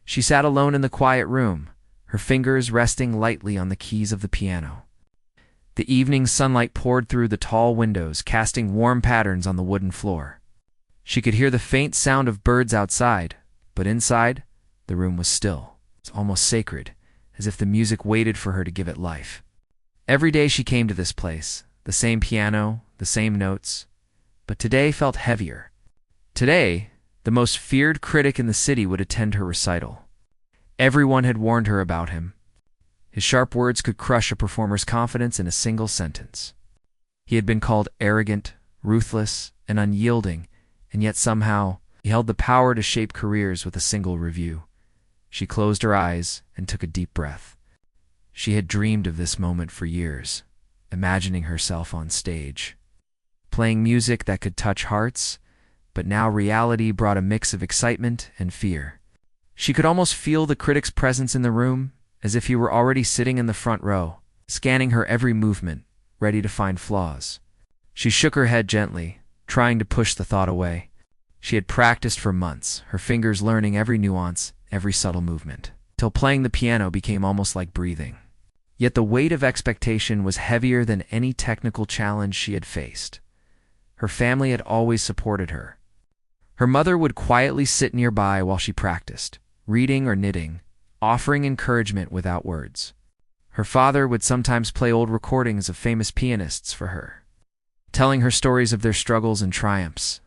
She sat alone in the quiet room, her fingers resting lightly on the keys of the piano. The evening sunlight poured through the tall windows, casting warm patterns on the wooden floor. She could hear the faint sound of birds outside, but inside, the room was still. It was almost sacred, as if the music waited for her to give it life. Every day she came to this place, the same piano, the same notes, but today felt heavier. Today, the most feared critic in the city would attend her recital. Everyone had warned her about him. His sharp words could crush a performer's confidence in a single sentence. He had been called arrogant, ruthless, and unyielding, and yet somehow he held the power to shape careers with a single review. She closed her eyes and took a deep breath. She had dreamed of this moment for years, imagining herself on stage, playing music that could touch hearts, but now reality brought a mix of excitement and fear. She could almost feel the critic's presence in the room, as if he were already sitting in the front row, scanning her every movement, ready to find flaws. She shook her head gently, trying to push the thought away. She had practiced for months, her fingers learning every nuance, every subtle movement, till playing the piano became almost like breathing. Yet the weight of expectation was heavier than any technical challenge she had faced. Her family had always supported her. Her mother would quietly sit nearby while she practiced, reading or knitting, offering encouragement without words. Her father would sometimes play old recordings of famous pianists for her, telling her stories of their struggles and triumphs.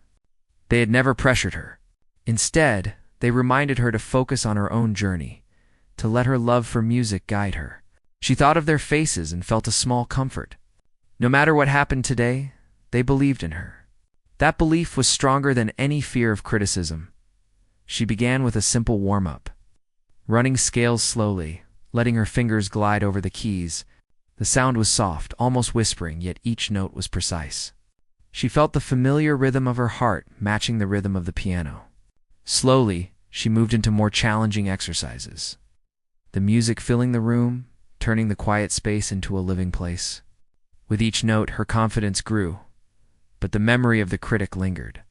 They had never pressured her. Instead, they reminded her to focus on her own journey, to let her love for music guide her. She thought of their faces and felt a small comfort. No matter what happened today, they believed in her. That belief was stronger than any fear of criticism. She began with a simple warm-up, running scales slowly, letting her fingers glide over the keys. The sound was soft, almost whispering, yet each note was precise. She felt the familiar rhythm of her heart matching the rhythm of the piano. Slowly, she moved into more challenging exercises, the music filling the room, turning the quiet space into a living place. With each note, her confidence grew, but the memory of the critic lingered.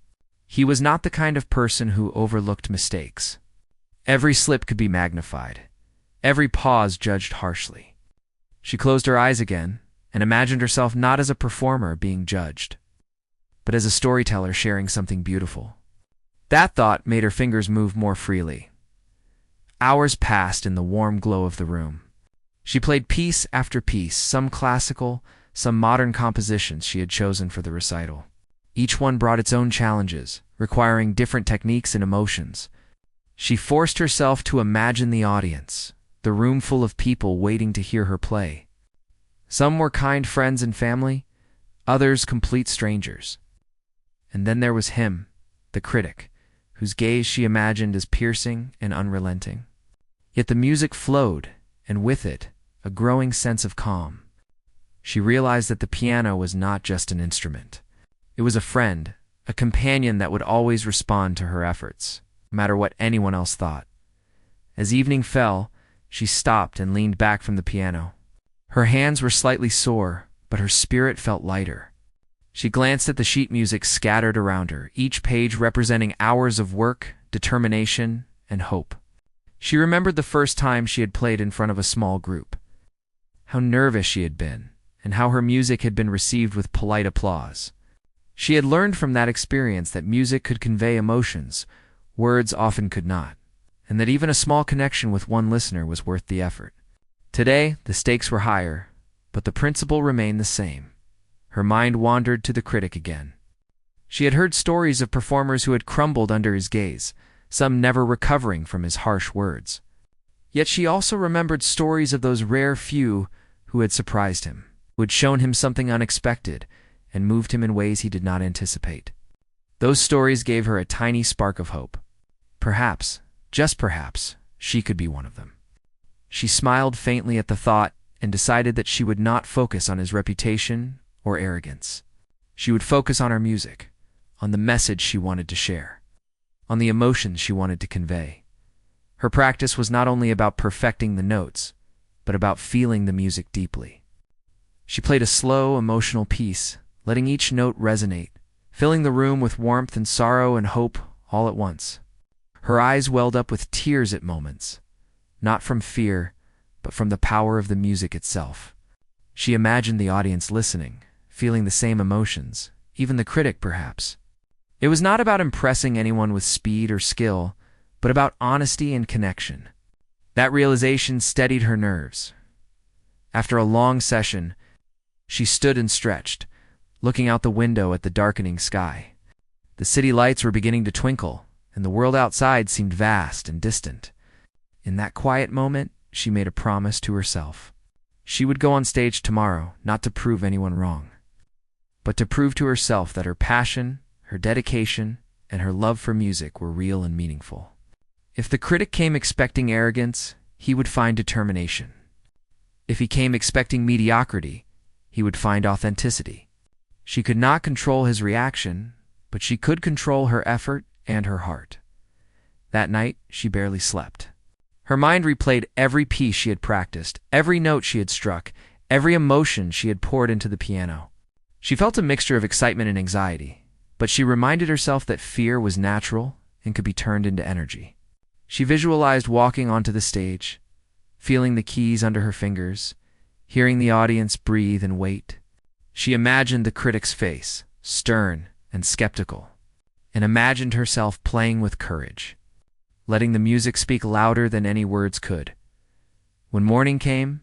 He was not the kind of person who overlooked mistakes. Every slip could be magnified, every pause judged harshly. She closed her eyes again and imagined herself not as a performer being judged, but as a storyteller sharing something beautiful. That thought made her fingers move more freely. Hours passed in the warm glow of the room. She played piece after piece, some classical, some modern compositions she had chosen for the recital. Each one brought its own challenges, requiring different techniques and emotions. She forced herself to imagine the audience, the room full of people waiting to hear her play. Some were kind friends and family, others complete strangers. And then there was him, the critic, whose gaze she imagined as piercing and unrelenting. Yet the music flowed, and with it, a growing sense of calm. She realized that the piano was not just an instrument. It was a friend, a companion that would always respond to her efforts, no matter what anyone else thought. As evening fell, she stopped and leaned back from the piano. Her hands were slightly sore, but her spirit felt lighter. She glanced at the sheet music scattered around her, each page representing hours of work, determination, and hope. She remembered the first time she had played in front of a small group. How nervous she had been, and how her music had been received with polite applause. She had learned from that experience that music could convey emotions words often could not, and that even a small connection with one listener was worth the effort. Today, the stakes were higher, but the principle remained the same. Her mind wandered to the critic again. She had heard stories of performers who had crumbled under his gaze, some never recovering from his harsh words. Yet she also remembered stories of those rare few who had surprised him, who had shown him something unexpected and moved him in ways he did not anticipate. Those stories gave her a tiny spark of hope. Perhaps, just perhaps, she could be one of them. She smiled faintly at the thought and decided that she would not focus on his reputation or arrogance. She would focus on her music, on the message she wanted to share, on the emotions she wanted to convey. Her practice was not only about perfecting the notes, but about feeling the music deeply. She played a slow, emotional piece, letting each note resonate, filling the room with warmth and sorrow and hope all at once. Her eyes welled up with tears at moments, not from fear, but from the power of the music itself. She imagined the audience listening, feeling the same emotions, even the critic perhaps. It was not about impressing anyone with speed or skill, but about honesty and connection. That realization steadied her nerves. After a long session, she stood and stretched, looking out the window at the darkening sky. The city lights were beginning to twinkle, and the world outside seemed vast and distant. In that quiet moment, she made a promise to herself. She would go on stage tomorrow, not to prove anyone wrong, but to prove to herself that her passion, her dedication, and her love for music were real and meaningful. If the critic came expecting arrogance, he would find determination. If he came expecting mediocrity, he would find authenticity. She could not control his reaction, but she could control her effort and her heart. That night, she barely slept. Her mind replayed every piece she had practiced, every note she had struck, every emotion she had poured into the piano. She felt a mixture of excitement and anxiety, but she reminded herself that fear was natural and could be turned into energy. She visualized walking onto the stage, feeling the keys under her fingers, hearing the audience breathe and wait. She imagined the critic's face, stern and skeptical, and imagined herself playing with courage, letting the music speak louder than any words could. When morning came,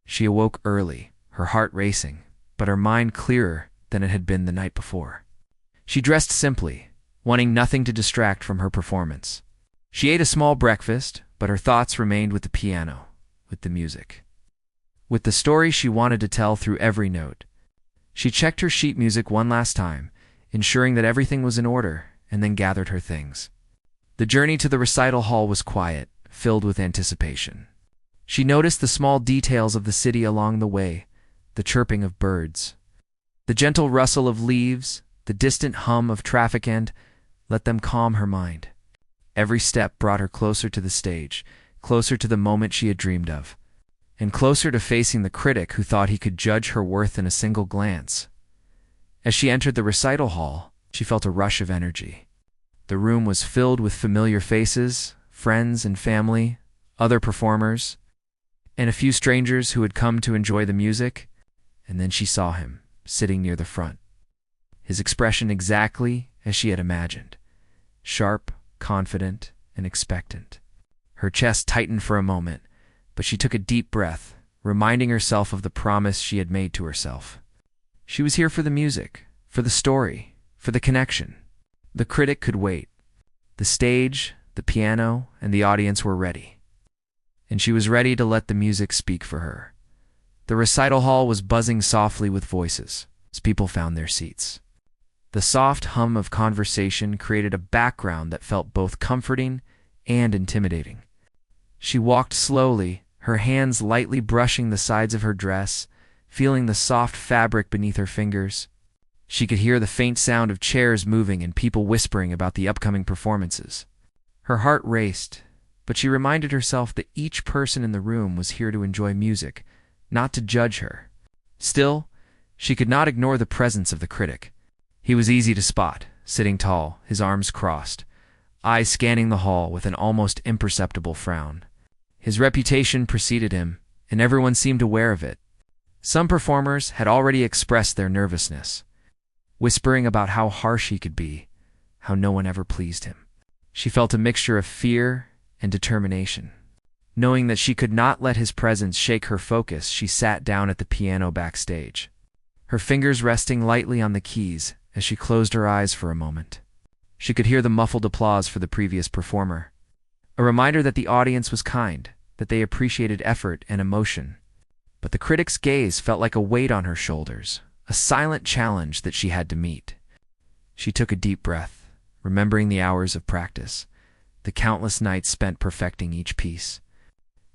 she awoke early, her heart racing, but her mind clearer than it had been the night before. She dressed simply, wanting nothing to distract from her performance. She ate a small breakfast, but her thoughts remained with the piano, with the music, with the story she wanted to tell through every note. She checked her sheet music one last time, ensuring that everything was in order, and then gathered her things. The journey to the recital hall was quiet, filled with anticipation. She noticed the small details of the city along the way, the chirping of birds, the gentle rustle of leaves, the distant hum of traffic, and let them calm her mind. Every step brought her closer to the stage, closer to the moment she had dreamed of, and closer to facing the critic who thought he could judge her worth in a single glance. As she entered the recital hall, she felt a rush of energy. The room was filled with familiar faces, friends and family, other performers, and a few strangers who had come to enjoy the music. And then she saw him, sitting near the front. His expression exactly as she had imagined, sharp, confident, and expectant. Her chest tightened for a moment, but she took a deep breath, reminding herself of the promise she had made to herself. She was here for the music, for the story, for the connection. The critic could wait. The stage, the piano, and the audience were ready. And she was ready to let the music speak for her. The recital hall was buzzing softly with voices as people found their seats. The soft hum of conversation created a background that felt both comforting and intimidating. She walked slowly, her hands lightly brushing the sides of her dress, feeling the soft fabric beneath her fingers. She could hear the faint sound of chairs moving and people whispering about the upcoming performances. Her heart raced, but she reminded herself that each person in the room was here to enjoy music, not to judge her. Still, she could not ignore the presence of the critic. He was easy to spot, sitting tall, his arms crossed, eyes scanning the hall with an almost imperceptible frown. His reputation preceded him, and everyone seemed aware of it. Some performers had already expressed their nervousness, whispering about how harsh he could be, how no one ever pleased him. She felt a mixture of fear and determination. Knowing that she could not let his presence shake her focus, she sat down at the piano backstage, her fingers resting lightly on the keys as she closed her eyes for a moment. She could hear the muffled applause for the previous performer, a reminder that the audience was kind, that they appreciated effort and emotion. But the critic's gaze felt like a weight on her shoulders, a silent challenge that she had to meet. She took a deep breath, remembering the hours of practice, the countless nights spent perfecting each piece.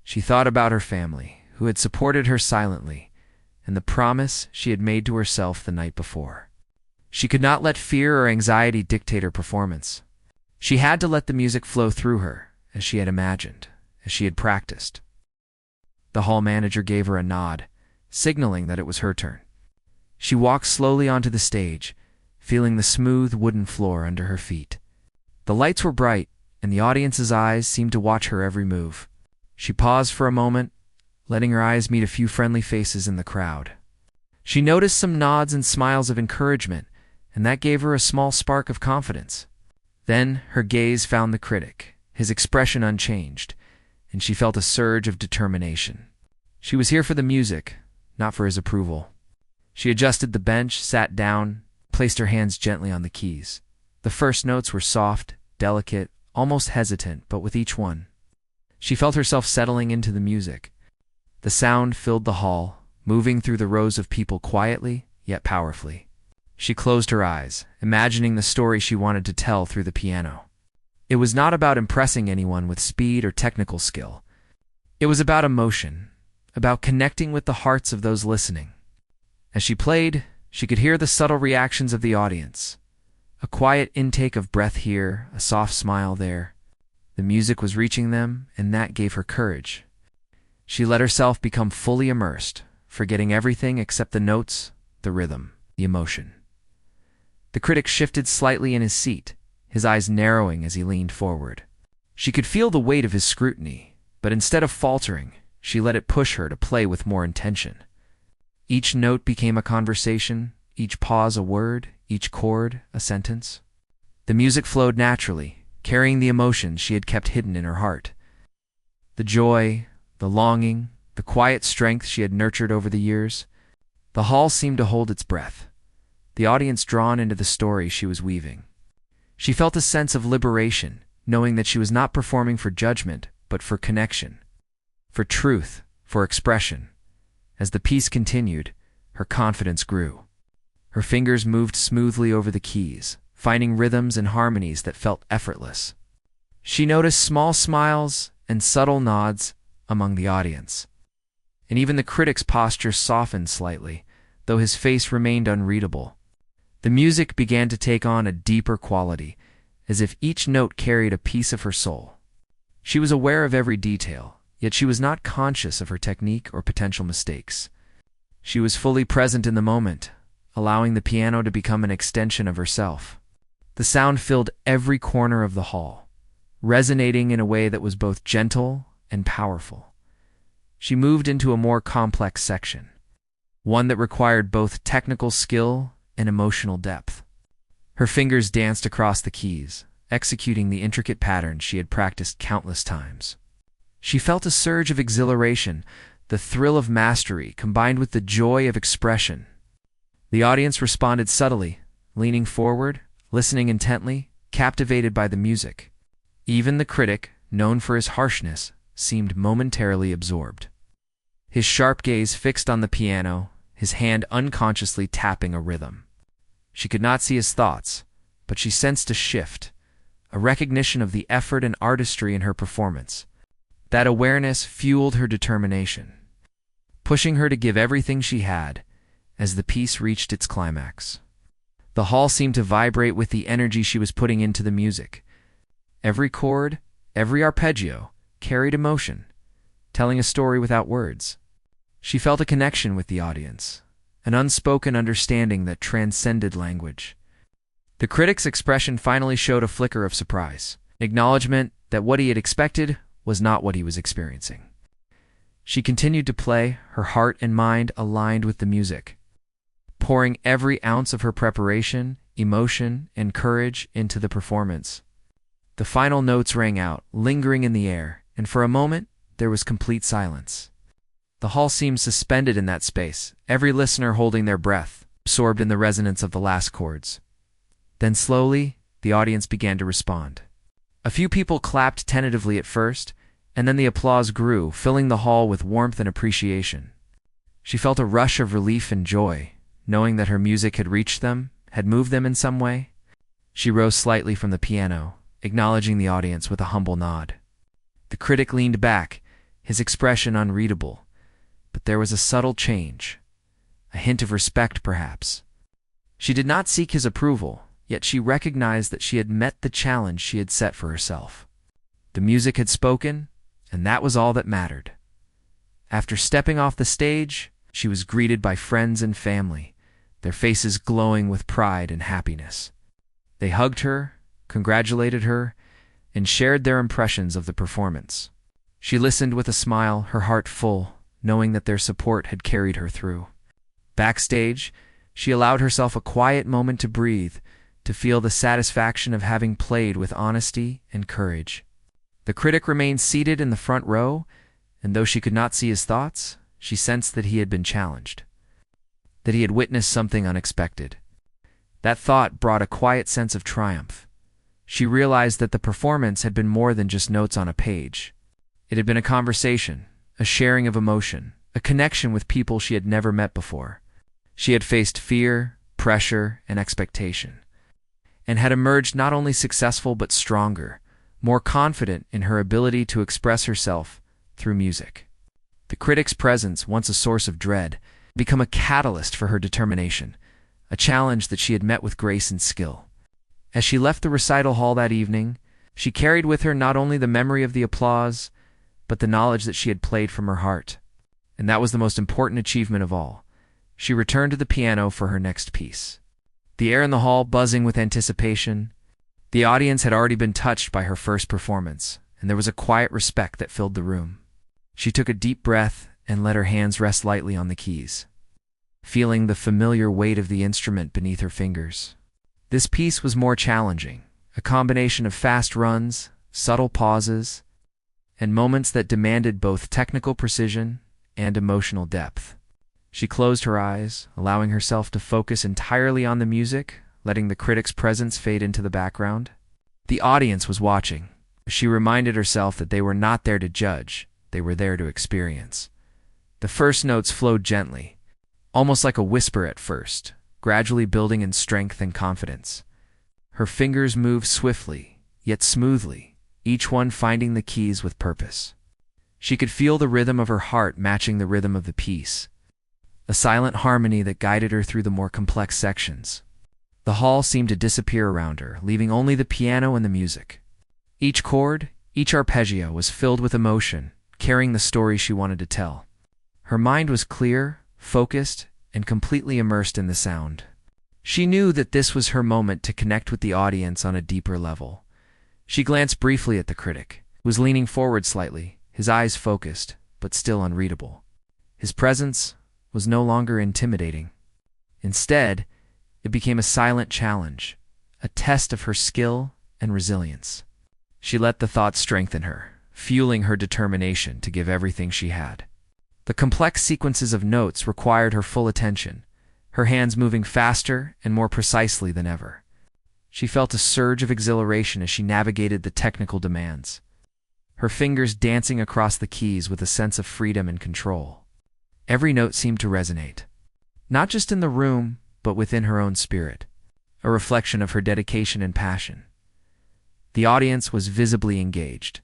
She thought about her family, who had supported her silently, and the promise she had made to herself the night before. She could not let fear or anxiety dictate her performance. She had to let the music flow through her, as she had imagined, as she had practiced. The hall manager gave her a nod, signaling that it was her turn. She walked slowly onto the stage, feeling the smooth wooden floor under her feet. The lights were bright, and the audience's eyes seemed to watch her every move. She paused for a moment, letting her eyes meet a few friendly faces in the crowd. She noticed some nods and smiles of encouragement, and that gave her a small spark of confidence. Then her gaze found the critic, his expression unchanged, and she felt a surge of determination. She was here for the music, not for his approval. She adjusted the bench, sat down, placed her hands gently on the keys. The first notes were soft, delicate, almost hesitant, but with each one, she felt herself settling into the music. The sound filled the hall, moving through the rows of people quietly, yet powerfully. She closed her eyes, imagining the story she wanted to tell through the piano. It was not about impressing anyone with speed or technical skill. It was about emotion, about connecting with the hearts of those listening. As she played, she could hear the subtle reactions of the audience. A quiet intake of breath here, a soft smile there. The music was reaching them, and that gave her courage. She let herself become fully immersed, forgetting everything except the notes, the rhythm, the emotion. The critic shifted slightly in his seat, his eyes narrowing as he leaned forward. She could feel the weight of his scrutiny, but instead of faltering, she let it push her to play with more intention. Each note became a conversation, each pause a word, each chord a sentence. The music flowed naturally, carrying the emotions she had kept hidden in her heart. The joy, the longing, the quiet strength she had nurtured over the years. The hall seemed to hold its breath, the audience drawn into the story she was weaving. She felt a sense of liberation, knowing that she was not performing for judgment, but for connection, for truth, for expression. As the piece continued, her confidence grew. Her fingers moved smoothly over the keys, finding rhythms and harmonies that felt effortless. She noticed small smiles and subtle nods among the audience. And even the critic's posture softened slightly, though his face remained unreadable. The music began to take on a deeper quality, as if each note carried a piece of her soul. She was aware of every detail, yet she was not conscious of her technique or potential mistakes. She was fully present in the moment, allowing the piano to become an extension of herself. The sound filled every corner of the hall, resonating in a way that was both gentle and powerful. She moved into a more complex section, one that required both technical skill and emotional depth. Her fingers danced across the keys, executing the intricate patterns she had practiced countless times. She felt a surge of exhilaration, the thrill of mastery combined with the joy of expression. The audience responded subtly, leaning forward, listening intently, captivated by the music. Even the critic, known for his harshness, seemed momentarily absorbed. His sharp gaze fixed on the piano, his hand unconsciously tapping a rhythm. She could not see his thoughts, but she sensed a shift, a recognition of the effort and artistry in her performance. That awareness fueled her determination, pushing her to give everything she had as the piece reached its climax. The hall seemed to vibrate with the energy she was putting into the music. Every chord, every arpeggio, carried emotion, telling a story without words. She felt a connection with the audience, an unspoken understanding that transcended language. The critic's expression finally showed a flicker of surprise, acknowledgement that what he had expected was not what he was experiencing. She continued to play, her heart and mind aligned with the music, pouring every ounce of her preparation, emotion, and courage into the performance. The final notes rang out, lingering in the air, and for a moment, there was complete silence. The hall seemed suspended in that space, every listener holding their breath, absorbed in the resonance of the last chords. Then slowly, the audience began to respond. A few people clapped tentatively at first, and then the applause grew, filling the hall with warmth and appreciation. She felt a rush of relief and joy, knowing that her music had reached them, had moved them in some way. She rose slightly from the piano, acknowledging the audience with a humble nod. The critic leaned back, his expression unreadable, but there was a subtle change, a hint of respect perhaps. She did not seek his approval, yet she recognized that she had met the challenge she had set for herself. The music had spoken, and that was all that mattered. After stepping off the stage, she was greeted by friends and family, their faces glowing with pride and happiness. They hugged her, congratulated her, and shared their impressions of the performance. She listened with a smile, her heart full, knowing that their support had carried her through. Backstage, she allowed herself a quiet moment to breathe, to feel the satisfaction of having played with honesty and courage. The critic remained seated in the front row, and though she could not see his thoughts, she sensed that he had been challenged, that he had witnessed something unexpected. That thought brought a quiet sense of triumph. She realized that the performance had been more than just notes on a page. It had been a conversation, a sharing of emotion, a connection with people she had never met before. She had faced fear, pressure, and expectation, and had emerged not only successful but stronger, more confident in her ability to express herself through music. The critic's presence, once a source of dread, had become a catalyst for her determination, a challenge that she had met with grace and skill. As she left the recital hall that evening, she carried with her not only the memory of the applause, but the knowledge that she had played from her heart. And that was the most important achievement of all. She returned to the piano for her next piece. The air in the hall buzzing with anticipation. The audience had already been touched by her first performance, and there was a quiet respect that filled the room. She took a deep breath and let her hands rest lightly on the keys, feeling the familiar weight of the instrument beneath her fingers. This piece was more challenging, a combination of fast runs, subtle pauses, and moments that demanded both technical precision and emotional depth. She closed her eyes, allowing herself to focus entirely on the music, letting the critic's presence fade into the background. The audience was watching. She reminded herself that they were not there to judge, they were there to experience. The first notes flowed gently, almost like a whisper at first, gradually building in strength and confidence. Her fingers moved swiftly, yet smoothly, each one finding the keys with purpose. She could feel the rhythm of her heart matching the rhythm of the piece, a silent harmony that guided her through the more complex sections. The hall seemed to disappear around her, leaving only the piano and the music. Each chord, each arpeggio was filled with emotion, carrying the story she wanted to tell. Her mind was clear, focused, and completely immersed in the sound. She knew that this was her moment to connect with the audience on a deeper level. She glanced briefly at the critic, who was leaning forward slightly, his eyes focused, but still unreadable. His presence was no longer intimidating. Instead, it became a silent challenge, a test of her skill and resilience. She let the thought strengthen her, fueling her determination to give everything she had. The complex sequences of notes required her full attention, her hands moving faster and more precisely than ever. She felt a surge of exhilaration as she navigated the technical demands, her fingers dancing across the keys with a sense of freedom and control. Every note seemed to resonate, not just in the room, but within her own spirit, a reflection of her dedication and passion. The audience was visibly engaged,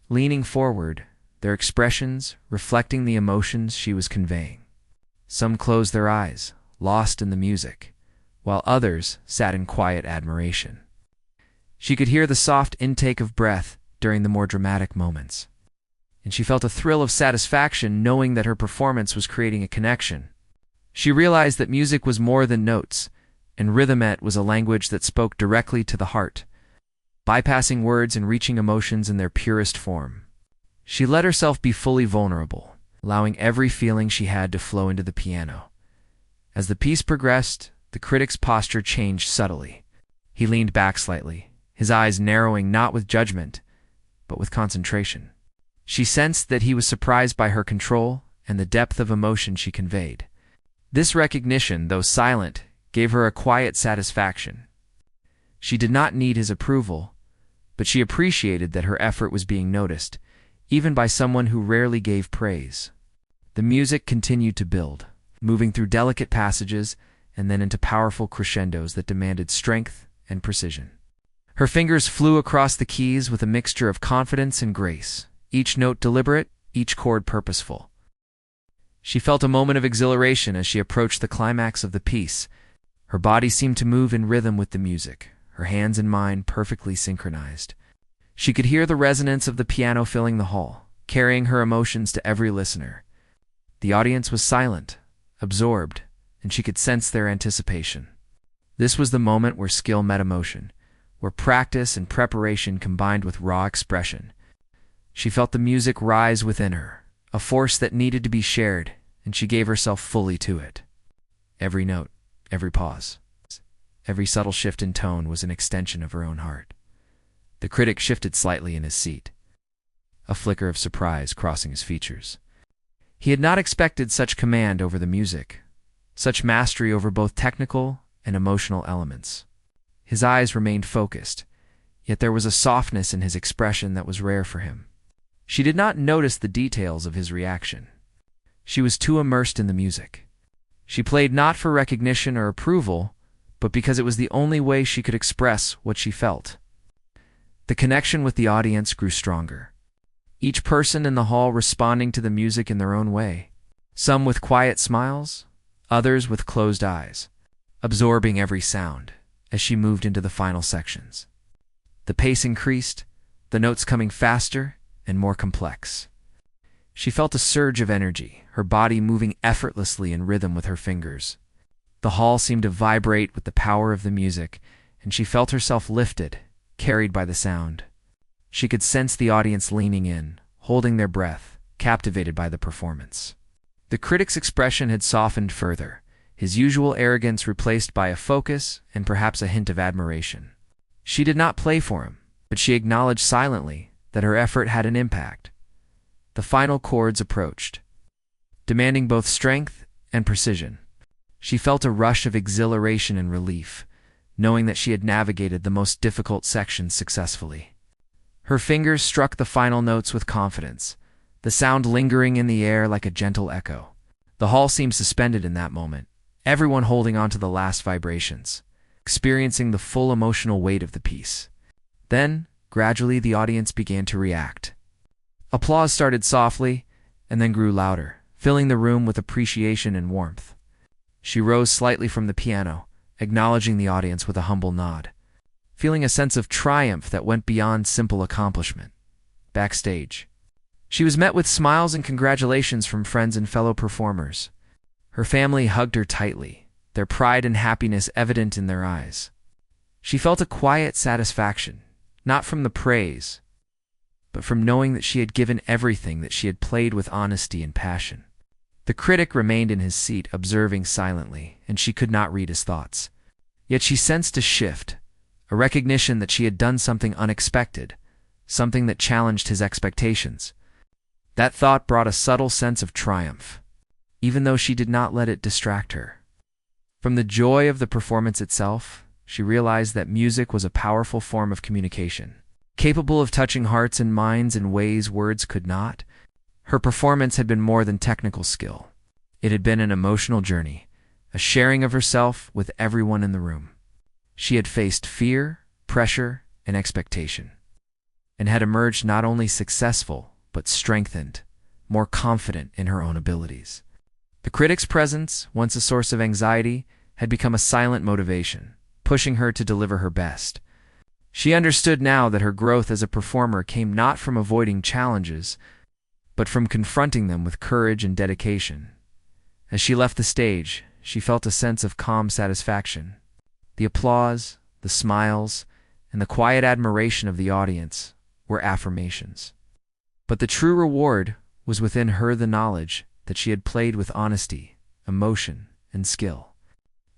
leaning forward, their expressions reflecting the emotions she was conveying. Some closed their eyes, lost in the music, while others sat in quiet admiration. She could hear the soft intake of breath during the more dramatic moments, and she felt a thrill of satisfaction knowing that her performance was creating a connection. She realized that music was more than notes, and rhythmet was a language that spoke directly to the heart, bypassing words and reaching emotions in their purest form. She let herself be fully vulnerable, allowing every feeling she had to flow into the piano. As the piece progressed, the critic's posture changed subtly. He leaned back slightly, his eyes narrowing not with judgment, but with concentration. She sensed that he was surprised by her control and the depth of emotion she conveyed. This recognition, though silent, gave her a quiet satisfaction. She did not need his approval, but she appreciated that her effort was being noticed, even by someone who rarely gave praise. The music continued to build, moving through delicate passages and then into powerful crescendos that demanded strength and precision. Her fingers flew across the keys with a mixture of confidence and grace, each note deliberate, each chord purposeful. She felt a moment of exhilaration as she approached the climax of the piece. Her body seemed to move in rhythm with the music, her hands and mind perfectly synchronized. She could hear the resonance of the piano filling the hall, carrying her emotions to every listener. The audience was silent, absorbed, and she could sense their anticipation. This was the moment where skill met emotion, where practice and preparation combined with raw expression. She felt the music rise within her, a force that needed to be shared, and she gave herself fully to it. Every note, every pause, every subtle shift in tone was an extension of her own heart. The critic shifted slightly in his seat, a flicker of surprise crossing his features. He had not expected such command over the music, such mastery over both technical and emotional elements. His eyes remained focused, yet there was a softness in his expression that was rare for him. She did not notice the details of his reaction. She was too immersed in the music. She played not for recognition or approval, but because it was the only way she could express what she felt. The connection with the audience grew stronger, each person in the hall responding to the music in their own way, some with quiet smiles, others with closed eyes, absorbing every sound as she moved into the final sections. The pace increased, the notes coming faster and more complex. She felt a surge of energy, her body moving effortlessly in rhythm with her fingers. The hall seemed to vibrate with the power of the music, and she felt herself lifted, carried by the sound. She could sense the audience leaning in, holding their breath, captivated by the performance. The critic's expression had softened further, his usual arrogance replaced by a focus and perhaps a hint of admiration. She did not play for him, but she acknowledged silently that her effort had an impact. The final chords approached, demanding both strength and precision. She felt a rush of exhilaration and relief, knowing that she had navigated the most difficult sections successfully. Her fingers struck the final notes with confidence, the sound lingering in the air like a gentle echo. The hall seemed suspended in that moment, everyone holding on to the last vibrations, experiencing the full emotional weight of the piece. Then, gradually, the audience began to react. Applause started softly and then grew louder, filling the room with appreciation and warmth. She rose slightly from the piano, acknowledging the audience with a humble nod, feeling a sense of triumph that went beyond simple accomplishment. Backstage, she was met with smiles and congratulations from friends and fellow performers. Her family hugged her tightly, their pride and happiness evident in their eyes. She felt a quiet satisfaction, not from the praise, but from knowing that she had given everything, that she had played with honesty and passion. The critic remained in his seat, observing silently, and she could not read his thoughts. Yet she sensed a shift, a recognition that she had done something unexpected, something that challenged his expectations. That thought brought a subtle sense of triumph, even though she did not let it distract her. From the joy of the performance itself, she realized that music was a powerful form of communication, capable of touching hearts and minds in ways words could not. Her performance had been more than technical skill. It had been an emotional journey, a sharing of herself with everyone in the room. She had faced fear, pressure, and expectation, and had emerged not only successful, but strengthened, more confident in her own abilities. The critic's presence, once a source of anxiety, had become a silent motivation, pushing her to deliver her best. She understood now that her growth as a performer came not from avoiding challenges, but from confronting them with courage and dedication. As she left the stage, she felt a sense of calm satisfaction. The applause, the smiles, and the quiet admiration of the audience were affirmations. But the true reward was within her, the knowledge that she had played with honesty, emotion, and skill.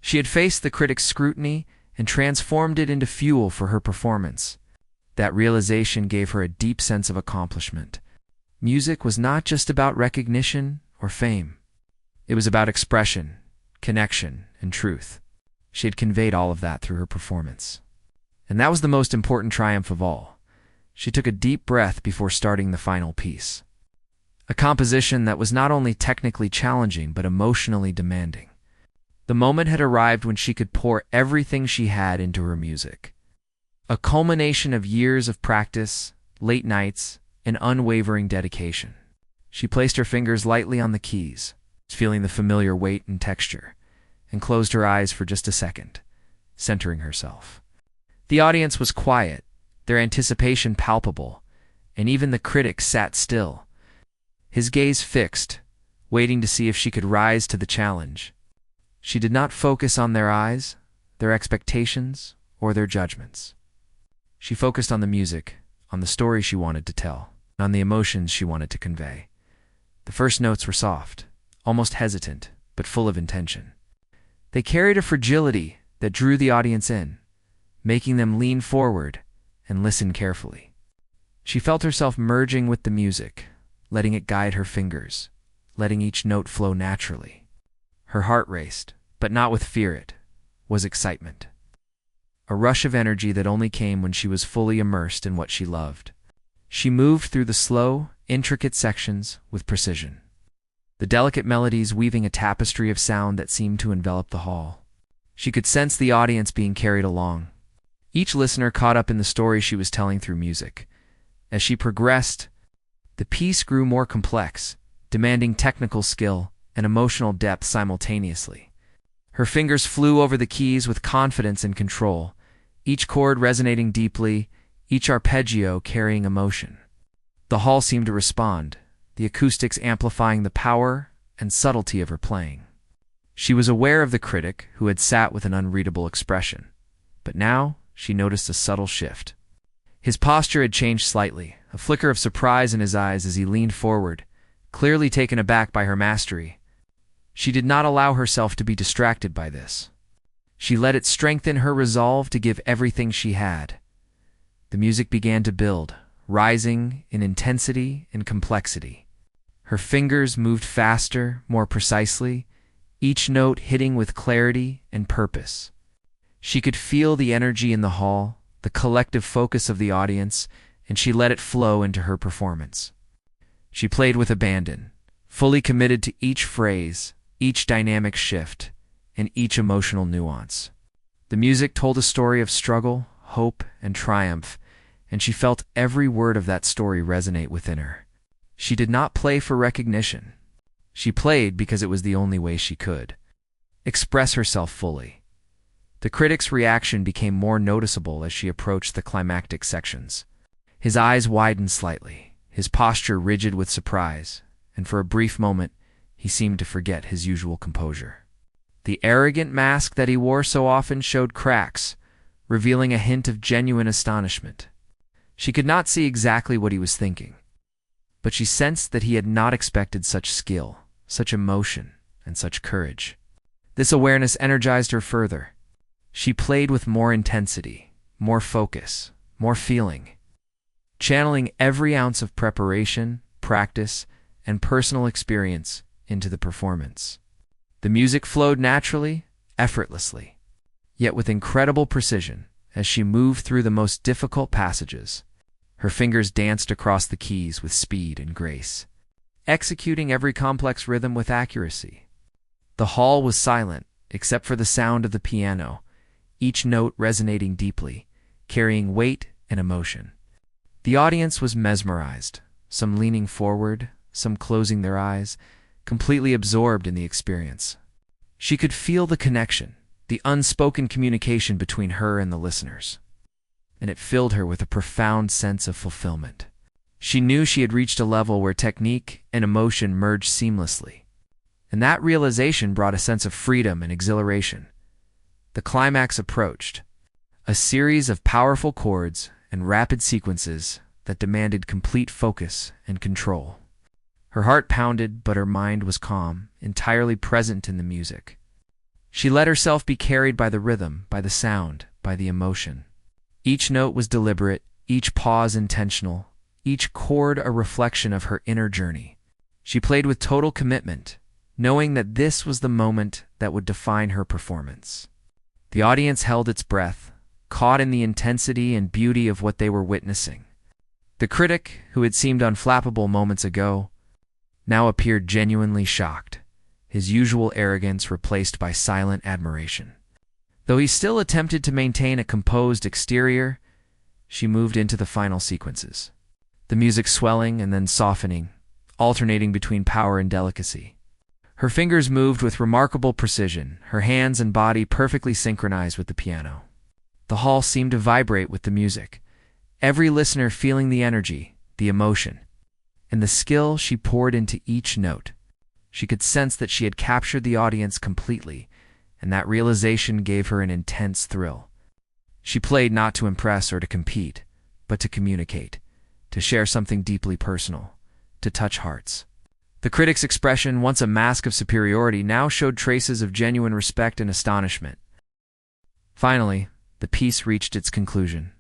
She had faced the critic's scrutiny and transformed it into fuel for her performance. That realization gave her a deep sense of accomplishment. Music was not just about recognition or fame. It was about expression, connection, and truth. She had conveyed all of that through her performance. And that was the most important triumph of all. She took a deep breath before starting the final piece, a composition that was not only technically challenging but emotionally demanding. The moment had arrived when she could pour everything she had into her music, a culmination of years of practice, late nights, and unwavering dedication. She placed her fingers lightly on the keys, feeling the familiar weight and texture, and closed her eyes for just a second, centering herself. The audience was quiet, their anticipation palpable, and even the critic sat still, his gaze fixed, waiting to see if she could rise to the challenge. She did not focus on their eyes, their expectations, or their judgments. She focused on the music, on the story she wanted to tell, and on the emotions she wanted to convey. The first notes were soft, almost hesitant, but full of intention. They carried a fragility that drew the audience in, making them lean forward and listen carefully. She felt herself merging with the music, letting it guide her fingers, letting each note flow naturally. Her heart raced, but not with fear. It was excitement. A rush of energy that only came when she was fully immersed in what she loved. She moved through the slow, intricate sections with precision, the delicate melodies weaving a tapestry of sound that seemed to envelop the hall. She could sense the audience being carried along, each listener caught up in the story she was telling through music. As she progressed, the piece grew more complex, demanding technical skill and emotional depth simultaneously. Her fingers flew over the keys with confidence and control, each chord resonating deeply, each arpeggio carrying emotion. The hall seemed to respond, the acoustics amplifying the power and subtlety of her playing. She was aware of the critic, who had sat with an unreadable expression, but now she noticed a subtle shift. His posture had changed slightly, a flicker of surprise in his eyes as he leaned forward, clearly taken aback by her mastery. She did not allow herself to be distracted by this. She let it strengthen her resolve to give everything she had. The music began to build, rising in intensity and complexity. Her fingers moved faster, more precisely, each note hitting with clarity and purpose. She could feel the energy in the hall, the collective focus of the audience, and she let it flow into her performance. She played with abandon, fully committed to each phrase, each dynamic shift, and each emotional nuance. The music told a story of struggle, hope, and triumph, and she felt every word of that story resonate within her. She did not play for recognition. She played because it was the only way she could express herself fully. The critic's reaction became more noticeable as she approached the climactic sections. His eyes widened slightly, his posture rigid with surprise, and for a brief moment he seemed to forget his usual composure. The arrogant mask that he wore so often showed cracks, revealing a hint of genuine astonishment. She could not see exactly what he was thinking, but she sensed that he had not expected such skill, such emotion, and such courage. This awareness energized her further. She played with more intensity, more focus, more feeling, channeling every ounce of preparation, practice, and personal experience into the performance. The music flowed naturally, effortlessly, yet with incredible precision as she moved through the most difficult passages. Her fingers danced across the keys with speed and grace, executing every complex rhythm with accuracy. The hall was silent, except for the sound of the piano, each note resonating deeply, carrying weight and emotion. The audience was mesmerized, some leaning forward, some closing their eyes, completely absorbed in the experience. She could feel the connection, the unspoken communication between her and the listeners, and it filled her with a profound sense of fulfillment. She knew she had reached a level where technique and emotion merged seamlessly, and that realization brought a sense of freedom and exhilaration. The climax approached, a series of powerful chords and rapid sequences that demanded complete focus and control. Her heart pounded, but her mind was calm, entirely present in the music. She let herself be carried by the rhythm, by the sound, by the emotion. Each note was deliberate, each pause intentional, each chord a reflection of her inner journey. She played with total commitment, knowing that this was the moment that would define her performance. The audience held its breath, caught in the intensity and beauty of what they were witnessing. The critic, who had seemed unflappable moments ago, now appeared genuinely shocked, his usual arrogance replaced by silent admiration. Though he still attempted to maintain a composed exterior, she moved into the final sequences, the music swelling and then softening, alternating between power and delicacy. Her fingers moved with remarkable precision, her hands and body perfectly synchronized with the piano. The hall seemed to vibrate with the music, every listener feeling the energy, the emotion, and the skill she poured into each note. She could sense that she had captured the audience completely, and that realization gave her an intense thrill. She played not to impress or to compete, but to communicate, to share something deeply personal, to touch hearts. The critic's expression, once a mask of superiority, now showed traces of genuine respect and astonishment. Finally, the piece reached its conclusion.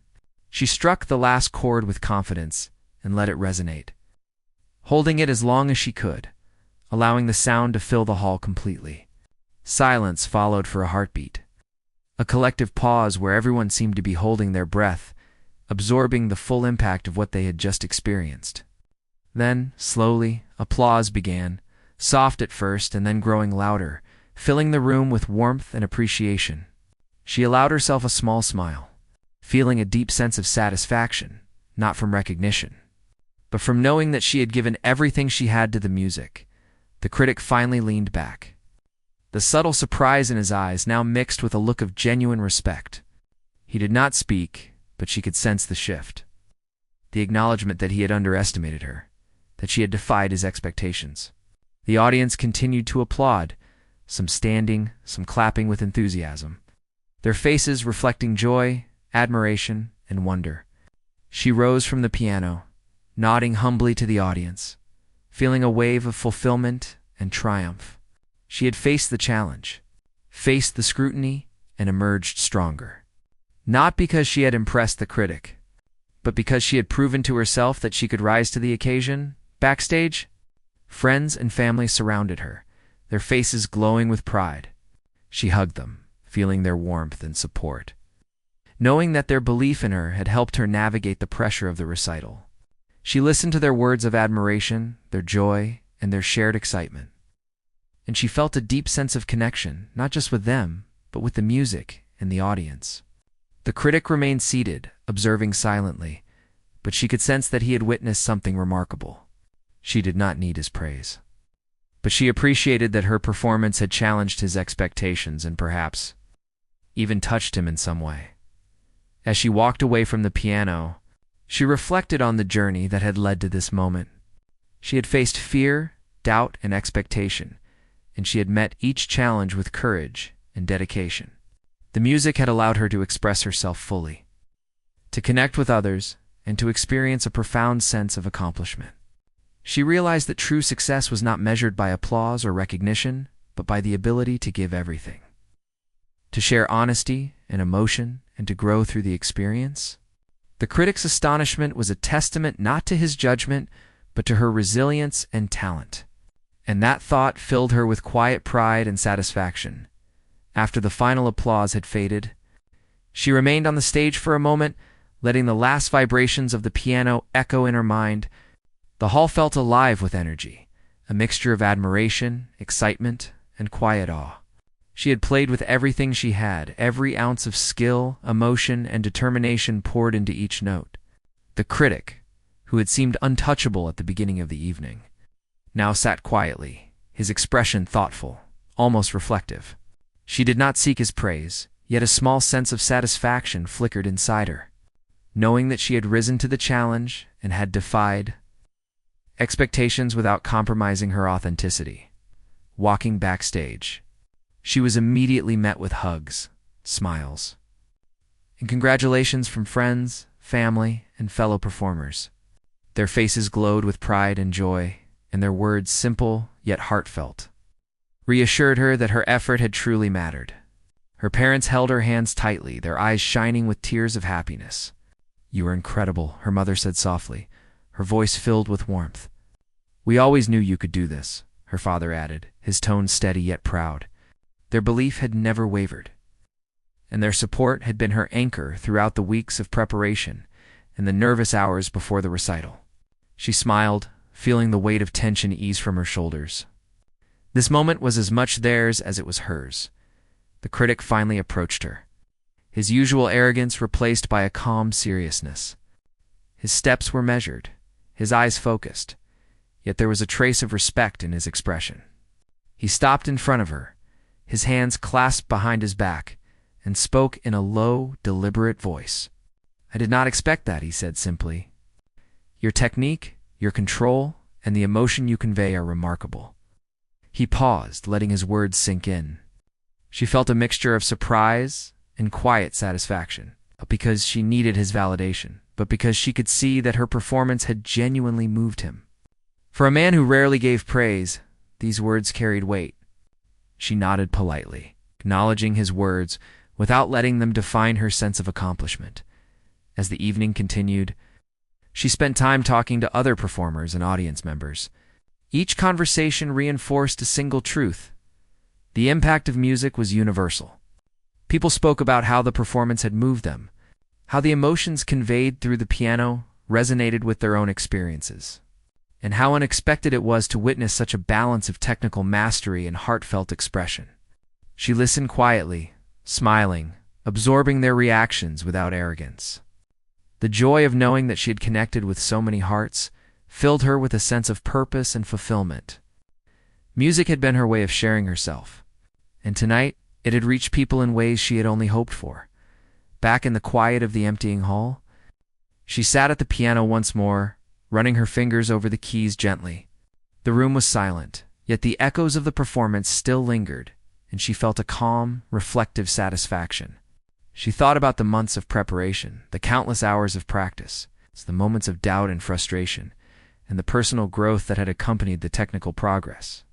She struck the last chord with confidence and let it resonate, holding it as long as she could, allowing the sound to fill the hall completely. Silence followed for a heartbeat, a collective pause where everyone seemed to be holding their breath, absorbing the full impact of what they had just experienced. Then, slowly, applause began, soft at first and then growing louder, filling the room with warmth and appreciation. She allowed herself a small smile, feeling a deep sense of satisfaction, not from recognition, but from knowing that she had given everything she had to the music. The critic finally leaned back, the subtle surprise in his eyes now mixed with a look of genuine respect. He did not speak, but she could sense the shift, the acknowledgement that he had underestimated her, that she had defied his expectations. The audience continued to applaud, some standing, some clapping with enthusiasm, their faces reflecting joy, admiration, and wonder. She rose from the piano, nodding humbly to the audience, feeling a wave of fulfillment and triumph. She had faced the challenge, faced the scrutiny, and emerged stronger. Not because she had impressed the critic, but because she had proven to herself that she could rise to the occasion. Backstage, friends and family surrounded her, their faces glowing with pride. She hugged them, feeling their warmth and support, knowing that their belief in her had helped her navigate the pressure of the recital. She listened to their words of admiration, their joy, and their shared excitement. And she felt a deep sense of connection, not just with them, but with the music and the audience. The critic remained seated, observing silently, but she could sense that he had witnessed something remarkable. She did not need his praise, but she appreciated that her performance had challenged his expectations and perhaps even touched him in some way. As she walked away from the piano, she reflected on the journey that had led to this moment. She had faced fear, doubt, and expectation, and she had met each challenge with courage and dedication. The music had allowed her to express herself fully, to connect with others, and to experience a profound sense of accomplishment. She realized that true success was not measured by applause or recognition, but by the ability to give everything, to share honesty and emotion, and to grow through the experience. The critic's astonishment was a testament not to his judgment, but to her resilience and talent. And that thought filled her with quiet pride and satisfaction. After the final applause had faded, she remained on the stage for a moment, letting the last vibrations of the piano echo in her mind. The hall felt alive with energy, a mixture of admiration, excitement, and quiet awe. She had played with everything she had, every ounce of skill, emotion, and determination poured into each note. The critic, who had seemed untouchable at the beginning of the evening, now sat quietly, his expression thoughtful, almost reflective. She did not seek his praise, yet a small sense of satisfaction flickered inside her, knowing that she had risen to the challenge and had defied expectations without compromising her authenticity. Walking backstage, she was immediately met with hugs, smiles, and congratulations from friends, family, and fellow performers. Their faces glowed with pride and joy, and their words, simple yet heartfelt, reassured her that her effort had truly mattered. Her parents held her hands tightly, their eyes shining with tears of happiness. "You are incredible," her mother said softly, her voice filled with warmth. "We always knew you could do this," her father added, his tone steady yet proud. Their belief had never wavered, and their support had been her anchor throughout the weeks of preparation and the nervous hours before the recital. She smiled, feeling the weight of tension ease from her shoulders. This moment was as much theirs as it was hers. The critic finally approached her, his usual arrogance replaced by a calm seriousness. His steps were measured, his eyes focused, yet there was a trace of respect in his expression. He stopped in front of her, his hands clasped behind his back, and spoke in a low, deliberate voice. "I did not expect that," he said simply. "Your technique, your control, and the emotion you convey are remarkable." He paused, letting his words sink in. She felt a mixture of surprise and quiet satisfaction. because she needed his validation, but because she could see that her performance had genuinely moved him. For a man who rarely gave praise, these words carried weight. She nodded politely, acknowledging his words without letting them define her sense of accomplishment. As the evening continued, she spent time talking to other performers and audience members. Each conversation reinforced a single truth: the impact of music was universal. People spoke about how the performance had moved them, how the emotions conveyed through the piano resonated with their own experiences, and how unexpected it was to witness such a balance of technical mastery and heartfelt expression. She listened quietly, smiling, absorbing their reactions without arrogance. The joy of knowing that she had connected with so many hearts filled her with a sense of purpose and fulfillment. Music had been her way of sharing herself, and tonight it had reached people in ways she had only hoped for. Back in the quiet of the emptying hall, she sat at the piano once more, running her fingers over the keys gently. The room was silent, yet the echoes of the performance still lingered, and she felt a calm, reflective satisfaction. She thought about the months of preparation, the countless hours of practice, the moments of doubt and frustration, and the personal growth that had accompanied the technical progress.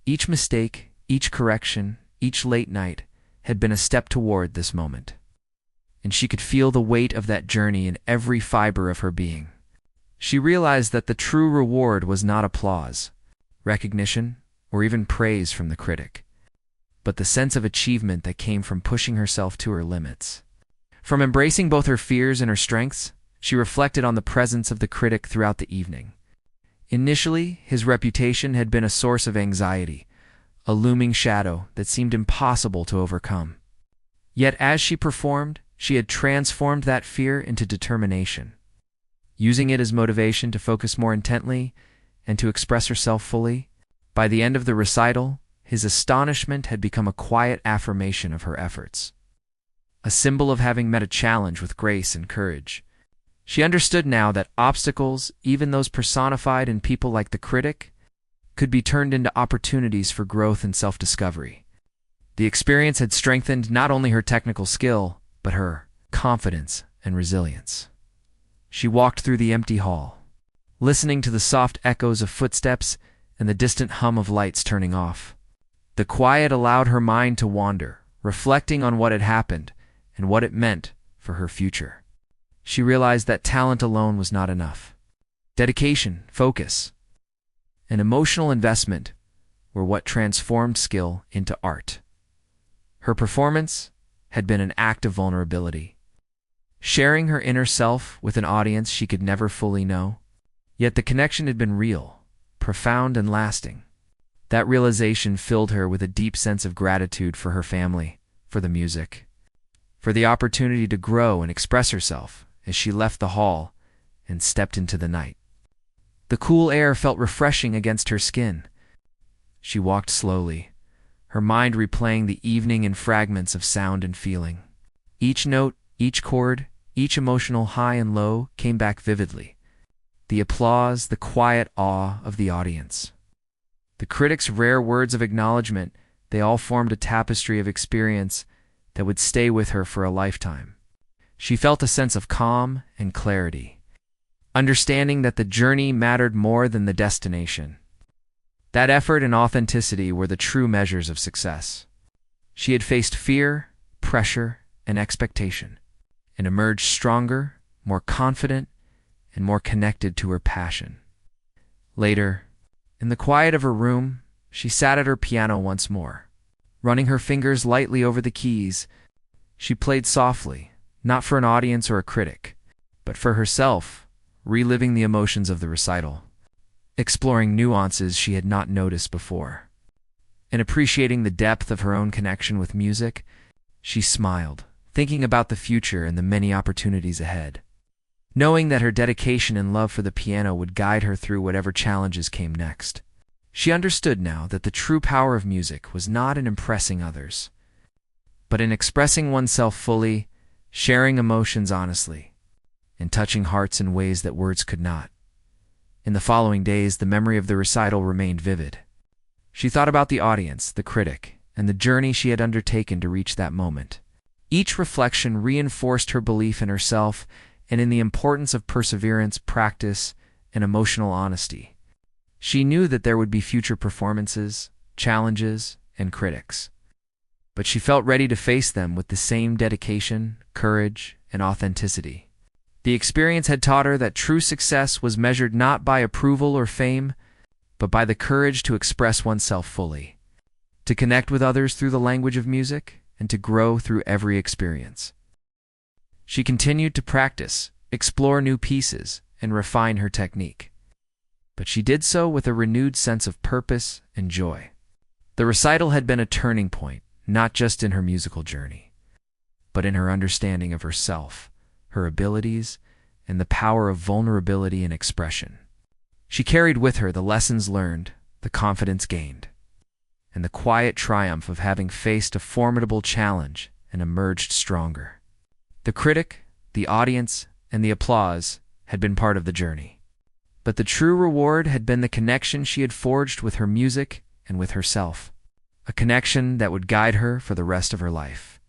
Each mistake, each correction, each late night had been a step toward this moment, and she could feel the weight of that journey in every fiber of her being. She realized that the true reward was not applause, recognition, or even praise from the critic, but the sense of achievement that came from pushing herself to her limits. From embracing both her fears and her strengths, she reflected on the presence of the critic throughout the evening. Initially, his reputation had been a source of anxiety, a looming shadow that seemed impossible to overcome. Yet as she performed, she had transformed that fear into determination, using it as motivation to focus more intently and to express herself fully. By the end of the recital, his astonishment had become a quiet affirmation of her efforts, a symbol of having met a challenge with grace and courage. She understood now that obstacles, even those personified in people like the critic, could be turned into opportunities for growth and self-discovery. The experience had strengthened not only her technical skill, but her confidence and resilience. She walked through the empty hall, listening to the soft echoes of footsteps and the distant hum of lights turning off. The quiet allowed her mind to wander, reflecting on what had happened and what it meant for her future. She realized that talent alone was not enough. Dedication, focus, and emotional investment were what transformed skill into art. Her performance had been an act of vulnerability, sharing her inner self with an audience she could never fully know. Yet the connection had been real, profound, and lasting. That realization filled her with a deep sense of gratitude for her family, for the music, for the opportunity to grow and express herself as she left the hall and stepped into the night. The cool air felt refreshing against her skin. She walked slowly, her mind replaying the evening in fragments of sound and feeling. Each note, each chord, each emotional high and low came back vividly. The applause, the quiet awe of the audience, the critic's rare words of acknowledgement, they all formed a tapestry of experience that would stay with her for a lifetime. She felt a sense of calm and clarity, understanding that the journey mattered more than the destination. That effort and authenticity were the true measures of success. She had faced fear, pressure, and expectation, and emerged stronger, more confident, and more connected to her passion. Later, in the quiet of her room, she sat at her piano once more. Running her fingers lightly over the keys, she played softly, not for an audience or a critic, but for herself, reliving the emotions of the recital, exploring nuances she had not noticed before. And appreciating the depth of her own connection with music, she smiled, thinking about the future and the many opportunities ahead. Knowing that her dedication and love for the piano would guide her through whatever challenges came next. She understood now that the true power of music was not in impressing others, but in expressing oneself fully, sharing emotions honestly, and touching hearts in ways that words could not. In the following days, the memory of the recital remained vivid. She thought about the audience, the critic, and the journey she had undertaken to reach that moment. Each reflection reinforced her belief in herself and in the importance of perseverance, practice, and emotional honesty. She knew that there would be future performances, challenges, and critics, but she felt ready to face them with the same dedication, courage, and authenticity. The experience had taught her that true success was measured not by approval or fame, but by the courage to express oneself fully, to connect with others through the language of music, and to grow through every experience. She continued to practice, explore new pieces, and refine her technique. But she did so with a renewed sense of purpose and joy. The recital had been a turning point, not just in her musical journey, but in her understanding of herself, her abilities, and the power of vulnerability and expression. She carried with her the lessons learned, the confidence gained, and the quiet triumph of having faced a formidable challenge and emerged stronger. The critic, the audience, and the applause had been part of the journey, but the true reward had been the connection she had forged with her music and with herself, a connection that would guide her for the rest of her life.